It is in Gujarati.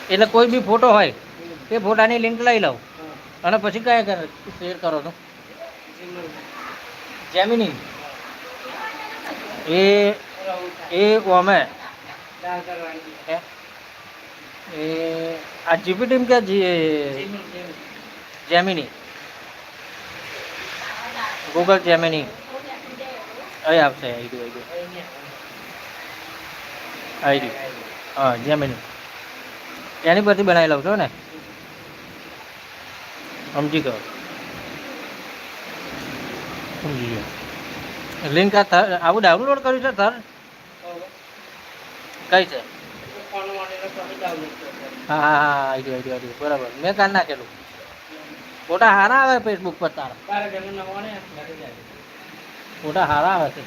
એટલે કોઈ બી ફોટો હોય તે ફોટાની લિંક લઈ લઉં અને પછી કયા શેર કરો તો જેમિની એ અમે એ આ જીપીટી કે જેમિની ગૂગલ જેમિની અહીં આવશે આઈડી હા જેમિની એની પરથી બનાવી લઉં છો ને સમજી ગયો સમજી ગયો લિંક આવું ડાઉનલોડ કર્યું છે સર કઈ છે હા હા હા આઈડી બરાબર મેં કાલ નાખેલું ફોટા સારા આવે ફેસબુક પર તારા ફોટા સારા આવે છે